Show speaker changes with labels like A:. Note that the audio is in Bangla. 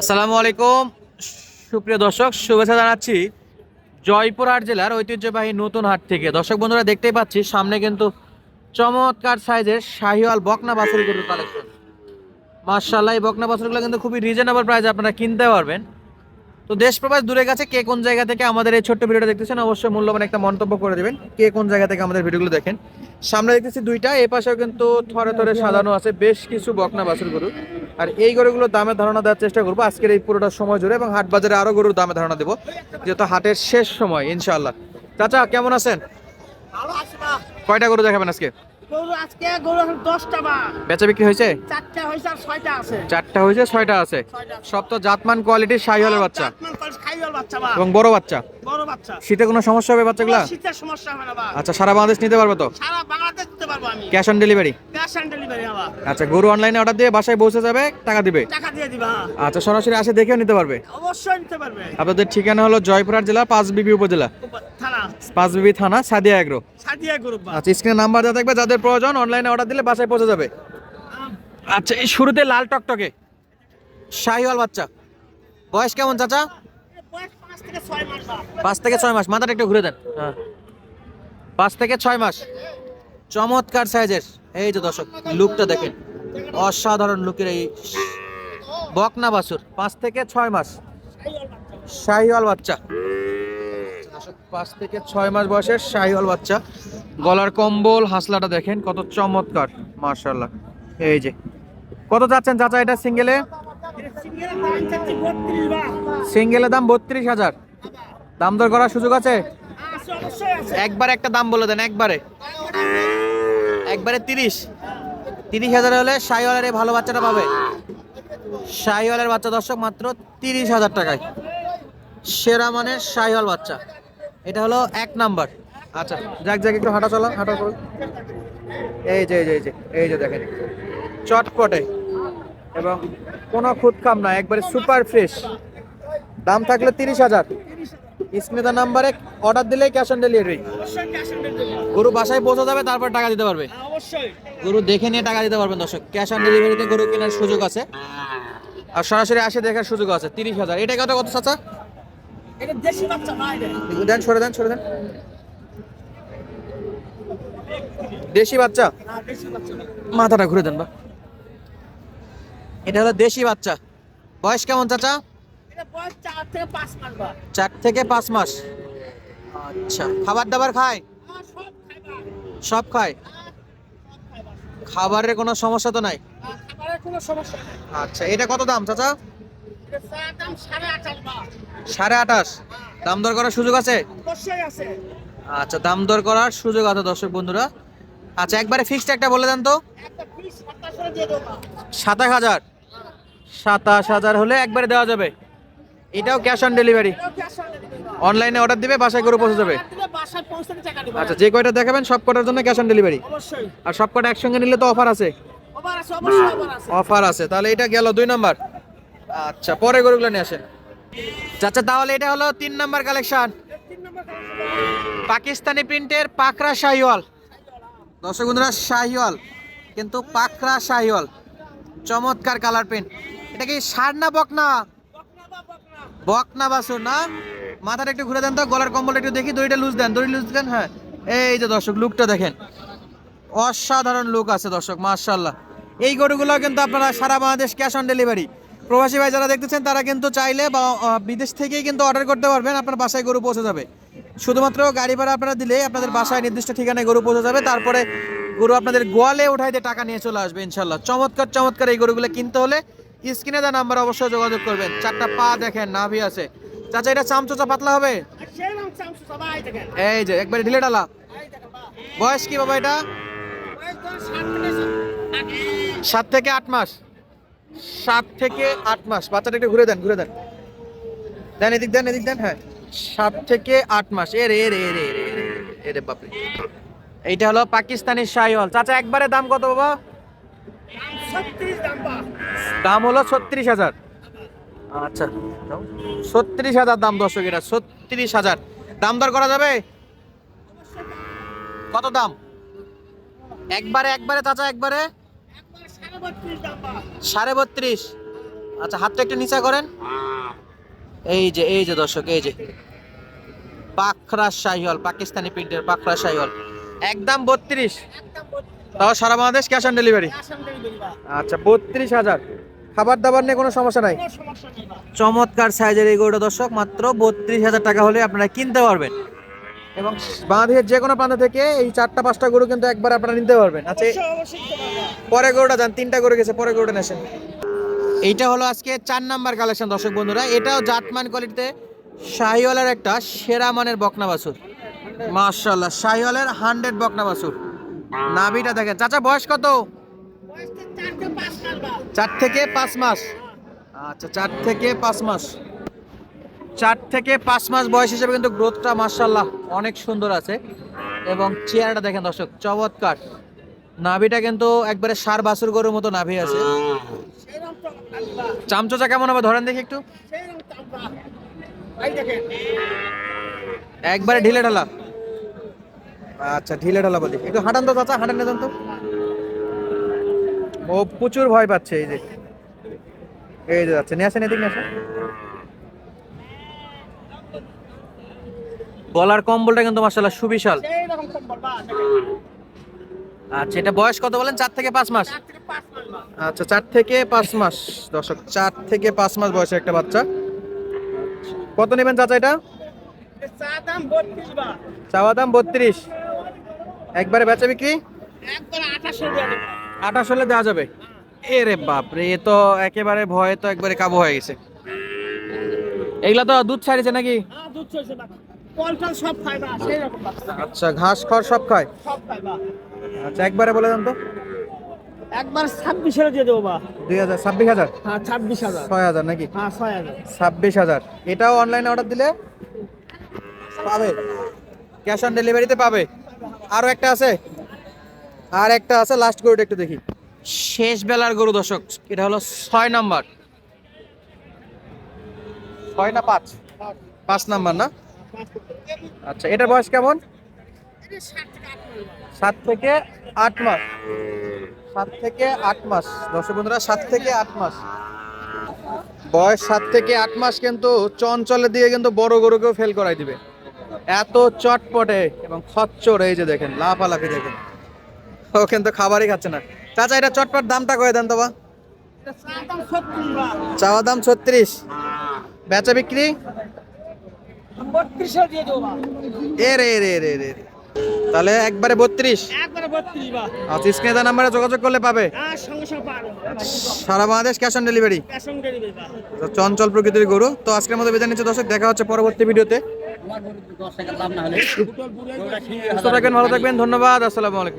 A: আসসালামু আলাইকুম সুপ্রিয় দর্শক, শুভেচ্ছা জানাচ্ছি জয়পুরহাট জেলার ঐতিহ্যবাহী নতুন হাট থেকে। দর্শক বন্ধুরা, দেখতেই পাচ্ছি সামনে কিন্তু চমৎকার সাইজের শাহিওয়াল বকনা বাছুর গরুর কালেকশন। মাশাআল্লাহ, এই বকনা বাছুরগুলো কিন্তু খুবই রিজনেবল প্রাইসে আপনারা কিনতে পারবেন। তো দেশ প্রবাস দূরে কাছে কে কোন জায়গা থেকে আমাদের এই ছোট্ট ভিডিওটা দেখতেছেন, অবশ্যই মূল্যবান একটা মন্তব্য করে দেবেন কে কোন জায়গা থেকে আমাদের ভিডিওগুলো দেখেন। সামনে দেখতেছি দুইটা, এই পাশেও কিন্তু থরে থরে সাজানো আছে বেশ কিছু বকনা বাছুর গরু। আর এই গরুগুলোর দামের ধারণা দেওয়ার চেষ্টা করবো আজকের এই পুরোটা সময় জুড়ে, এবং হাট বাজারে আরো গরুর দামে ধারণা দেবো, যেহেতু হাটের শেষ সময় ইনশাআল্লাহ। চাচা কেমন আছেন?
B: ভালো আছি বা।
A: কয়টা গরু দেখাবেন আজকে?
B: গরু আছে 10টা বা।
A: বেচা বিক্রি হয়েছে?
B: 4টা হইছে আর 6টা আছে।
A: 4টা হয়েছে, 6টা আছে। সব তো জাতমান কোয়ালিটির শাহিওয়ালের বাচ্চা
B: জাতমান পাঁচ খাইওয়াল বাচ্চা বা।
A: এবং বড় বাচ্চা।
B: বড় বাচ্চা।
A: শীতে কোনো সমস্যা হবে বাচ্চাগুলা?
B: শীতের সমস্যা হবে না বা।
A: আচ্ছা, সারা বাংলাদেশ নিতে পারবে তো?
B: সারা বাংলাদেশ দিতে পারবো আমি।
A: Cash on delivery?
B: Cash on delivery বা।
A: আচ্ছা, গরু অনলাইনে অর্ডার দিয়ে বাসায় পৌঁছে যাবে, টাকা দিবে?
B: টাকা দিয়ে দিবা।
A: আচ্ছা, সরাসরি আসে দেখেও নিতে পারবে?
B: অবশ্যই নিতে পারবে।
A: আপনাদের ঠিকানা হলো জয়পুরহাট জেলা পাঁচবিবি উপজেলা,
B: থানা
A: পাঁচবিবি থানা, সাদিয়া এগ্রো।
B: সাদিয়া গ্রুপ বা।
A: আচ্ছা, স্ক্রিনে নাম্বার দেওয়া থাকবে, যাদের প্রয়োজন অনলাইনে অর্ডার দিলে বাসায় পৌঁছে যাবে। আচ্ছা, এই শুরুতে লাল টকটকে শাহিওয়াল বাচ্চা, বয়স কেমন চাচা?
B: বয়স 5 থেকে 6 মাস বা।
A: 5 থেকে 6 মাস। মাথাটা একটু ঘুরে দেন। হ্যাঁ, 5 থেকে 6 মাস। চমৎকার সাইজের। এই যে দর্শক, লুকটা দেখেন, অসাধারণ লুকের এই বকনা বাছুর, 5 থেকে 6 মাস শাহিওয়াল বাচ্চা। 5 থেকে 6 মাস বয়সের শাহিওয়াল বাচ্চা। গলার কম্বল, হাসলাটা দেখেন কত চমৎকার, মাশাআল্লাহ। এই যে কত যাচ্ছেন চাচা এটা সিঙ্গেলে?
B: সিঙ্গেল দাম চাচ্ছি 32 বা।
A: সিঙ্গেলের দাম 32,000। দাম দর করার সুযোগ আছে?
B: আছে, অবশ্যই আছে।
A: একবার একটা দাম বলে দেন, একবারে 30,000 হলে শাহিওয়ালের এই ভালো বাচ্চাটা পাবে। শাহিওয়ালের বাচ্চা দর্শক মাত্র 30,000 টাকায়, সেরা মানের শাহিওয়াল বাচ্চা। এটা হলো 1 নাম্বার। আচ্ছা, যাক একটু হাঁটা চলা, হাঁটা চলা। এই যে দেখেন, চটপটে এবং কোনো খুঁতখাম না, একবারে সুপার ফ্রেশ। দাম থাকলে 30,000। স্ক্রিনে নাম্বারে অর্ডার দিলেই ক্যাশ অন ডেলিভারি।
B: অবশ্যই ক্যাশ অন ডেলিভারি।
A: গরু বাসায় পৌঁছে যাবে, তারপর টাকা দিতে পারবে।
B: অবশ্যই।
A: গরু দেখে নিয়ে টাকা দিতে পারবেন দর্শক। ক্যাশ অন ডেলিভারিতে গরু কেনার সুযোগ আছে, আর সরাসরি আসে দেখার সুযোগ আছে। 30,000। এটা কত চাচা?
B: এটা দেশি বাচ্চা না এটা।
A: দেন, সরে দেন। দেশি বাচ্চা,
B: না, দেশি বাচ্চা না।
A: মাথাটা ঘুরে দেন বা। এটা হলো দেশি বাচ্চা। বয়স কেমন চাচা?
B: এটা বয়স 4 থেকে 5 মাস বা।
A: 4 থেকে 5 মাস। আচ্ছা, খাবার দাবার খায়?
B: সব খাইবা।
A: সব খায়। খাবারের কোনো সমস্যা তো নাই?
B: খাবারের কোনো সমস্যা নেই।
A: আচ্ছা, এটা কত দাম চাচা?
B: এটা চার দাম 28.5 বা।
A: 28.5। দাম দর করার সুযোগ আছে?
B: অবশ্যই আছে।
A: আচ্ছা, দাম দর করার সুযোগ আছে দর্শক বন্ধুরা। আচ্ছা, একবারে ফিক্সড একটা বলে দেন তো।
B: একটা পিস 27 দিয়ে দেবো।
A: 27,000। 27,000 হলে একবারে দেওয়া যাবে। এটাও ক্যাশ অন ডেলিভারি?
B: এটাও ক্যাশ অন ডেলিভারি বা।
A: অনলাইনে অর্ডার দিবে, বাসায় গরু পৌঁছে যাবে।
B: দিলে বাসায় পৌঁছাতে টাকা দিবা।
A: আচ্ছা, যে কয়টা দেখাবেন সব কটার জন্য ক্যাশ অন ডেলিভারি।
B: অবশ্যই।
A: আর সব কটা একসঙ্গে নিলে তো অফার আছে?
B: অফার আছে, অবশ্যই অফার আছে।
A: অফার আছে, তাহলে এটা গেল 2 নাম্বার। আচ্ছা, পরে গরুগুলো নিয়ে আসেন চাচা। তাহলে এটা হলো 3 নাম্বার কালেকশন,
B: 3 নম্বর কালেকশন।
A: পাকিস্তানি প্রিন্টের পাকড়া শাহিওয়াল। দর্শক বন্ধুরা, শাহিওয়াল কিন্তু পাকড়া শাহিওয়াল, চমৎকার কালার প্রিন্ট। এটা কি ষাঁড় না বকনা?
B: বকনা বা বকনা।
A: বকনা বাছুর না? মাথাটা একটু ঘুরে দেন তো, গলার কম্বলটা একটু দেখি। দড়িটা লুজ দেন, দড়ি লুজ দেন। হ্যাঁ, এই যে দর্শক, লুকটা দেখেন, অসাধারণ লুক আছে দর্শক, মাশাআল্লাহ। এই গরুগুলো কিন্তু আপনারা সারা বাংলাদেশ ক্যাশ অন ডেলিভারি। প্রবাসী ভাই যারা দেখতেছেন তারা কিন্তু চাইলে বা বিদেশ থেকেই কিন্তু অর্ডার করতে পারবেন, আপনার বাসায় গরু পৌঁছে যাবে। শুধুমাত্র গাড়ি ভাড়া আপনারা দিলে আপনাদের বাসায় নির্দিষ্ট ঠিকানায় গরু পৌঁছে যাবে, তারপরে গরু আপনাদের গোয়ালে উঠাইতে টাকা নিয়ে চলে আসবে ইনশাল্লাহ। চমৎকার এই গরুগুলো কিনতে হলে স্ক্রিনে দেওয়া নাম্বার অবশ্যই যোগাযোগ করবেন। 4টা পা দেখেন, নাভি আছে। চাচা, এটা চামচোচা পাতলা হবে?
B: আর সেই নাম চামচু সবাই দেখেন।
A: এই যে একবারে ঢিলে ডালা।
B: এই দেখেন বা।
A: বয়স কি বাবা এটা?
B: বয়স ধর 7 থেকে 8।
A: 7 থেকে 8 মাস। 7 থেকে 8 মাস। বাচ্চাটা একটু ঘুরে দেন দেন, এদিক দেন। হ্যাঁ, 7 থেকে 8 মাস। এরে বাপরে। এইটা হলো পাকিস্তানি শাহিওয়াল। চাচা, একবারে দাম কত বাবা?
B: 36 দাম বা।
A: দাম হলো 36,000। আচ্ছা, 36,000 দাম দর্শক, এটা 36,000। দাম দর করা যাবে? কত দাম? একবারে চাচা, একবারে
B: একবার 32.5 দাম বা।
A: 32.5। আচ্ছা, হাতটা একটু নিচা করেন। এই যে দর্শক, এই যে পাখরা শাহিওয়াল, পাকিস্তানি প্রিন্টের পাখরা শাহিওয়াল, একদম 32।
B: একদম 32
A: তাও সারা Bangladesh cash on delivery.
B: Cash on delivery বা
A: আচ্ছা, 32,000। খাবার দাবার নিয়ে কোনো সমস্যা নাই।
B: কোনো সমস্যা নেই বা
A: চমৎকার সাইজের এই গরুটা দর্শক মাত্র 32,000 টাকা হলে আপনারা কিনতে পারবেন, এবং বাংলাদেশের যে কোনো প্রান্ত থেকে এই 4টা-5টা গরু কিন্তু একবার আপনারা নিতে পারবেন। আচ্ছা,
B: অবশ্যই দিতে পারবা।
A: পরে গরুটা যান, 3টা গরু গেছে, পরে গরুটা নেছেন। এইটা হলো আজকে 4 নাম্বার কালেকশন দর্শক বন্ধুরা। এটাও জাতমান কোয়ালিটিতে শাহিওয়ালের একটা সেরা মানের বকনা বাছুর। মাশাআল্লাহ, শাহিওয়ালের 100 বকনা বাছুর। নাভিটা দেখেন। চাচা বয়স কত?
B: বয়স তো 4 থেকে 5 মাস বা
A: 4 থেকে 5 মাস। আচ্ছা, 4 থেকে 5 মাস। 4 থেকে 5 মাস বয়স হিসেবে কিন্তু গ্রোথটা মাশাআল্লাহ অনেক সুন্দর আছে, এবং চেহারাটা দেখেন দর্শক চমৎকার। নাভিটা কিন্তু একবারে ষাঁড় বাছুর গরুর মতো নাভি আছে।
B: সেইরকম তো আমি বা
A: চামচোচা কেমন হবে ধরেন দেখি একটু।
B: সেইরকম তো বা এই দেখেন
A: একবারে ঢিলে ঢালা। আচ্ছা, ঢিলে ঢালা বলি। একটু হাঁটান তো চাচা, হাঁটান না তো। ও প্রচুর ভয় পাচ্ছে। এই যে যাচ্ছে, নিয়ে আসেন, এদিকে নিয়ে আসেন। গলার কম্বলটা কিন্তু মাশাআল্লাহ সুবিশাল।
B: সেইরকম কম্বল বা দেখেন
A: আচ্ছা, এটা বয়স কত বলেন? 4 থেকে 5 মাস।
B: 4 থেকে 5 মাস বা
A: আচ্ছা, 4 থেকে 5 মাস দর্শক, 4 থেকে 5 মাস বয়সের একটা বাচ্চা। কত নেবেন চাচা এটা?
B: এর চা দাম 32 বা
A: চাওয়া দাম 32। একবারে বেচা বিক্রি
B: একবার 28 টাকা দেব
A: 28 হলে দেওয়া যাবে। এ রে বাপ রে, এ তো একেবারে ভয়ে তো একবারে কাবু হয়ে গেছে। এগুলা তো দুধ ছাড়িয়েছে নাকি?
B: হ্যাঁ দুধ চলছে বা কলটল সব খায় বা সেইরকম বা
A: আচ্ছা, ঘাস খড় সব খায়।
B: সব খায় বা
A: আচ্ছা, একবারে বলে দেন তো।
B: একবার 26 এর দিয়ে দেবো বা
A: 2000, 26,000,
B: হ্যাঁ 26,000
A: 6,000 নাকি?
B: হ্যাঁ 6,000
A: 26,000। এটাও অনলাইনে অর্ডার দিলে পাবে, ক্যাশ অন ডেলিভারিতে পাবে। আরো একটা আছে, আর একটা আছে, লাস্ট গরুটা একটু দেখি। শেষ বেলার গরু দর্শক, এটা হলো 6 নাম্বার। 6 না 5? 5 নাম্বার না? আচ্ছা, এটার বয়স কেমন?
B: এটা 60 থেকে 8 মাস
A: 7 থেকে 8 মাস। 7 থেকে 8 মাস দর্শক বন্ধুরা, 7 থেকে 8 মাস বয়স। 7 থেকে 8 মাস কিন্তু চঞ্চলে দিয়ে কিন্তু বড় গরুকেও ফেল করাই দিবে, এত চটপটে এবং খচ্চর। এই যে দেখেন লাফালাফি দেখেন, ও কিন্তু খাবারই খাচ্ছে না। চাচা, এটা চটপট দামটা কয়ে দেন তো বা।
B: এটা চা দাম 70 বা
A: চাওয়া দাম 36, বেচা বিক্রি
B: 32 এর দিয়ে দেবো বা
A: এ রে রে রে রে রে। তাহলে একবারে 32।
B: একবারে 32 বা
A: আচ্ছা, স্ক্রিনে দেওয়া নাম্বারে যোগাযোগ করলে পাবে।
B: হ্যাঁ সঙ্গে সঙ্গে পারো
A: সারা Bangladesh cash on delivery.
B: Cash on delivery বা
A: তো চঞ্চল প্রকৃতির গরু। তো আজকের মতো বিদায় নিচ্ছে দর্শক, দেখা হচ্ছে পরবর্তী ভিডিওতে। সুস্থ থাকবেন, ভালো থাকবেন, ধন্যবাদ, আসসালামু আলাইকুম।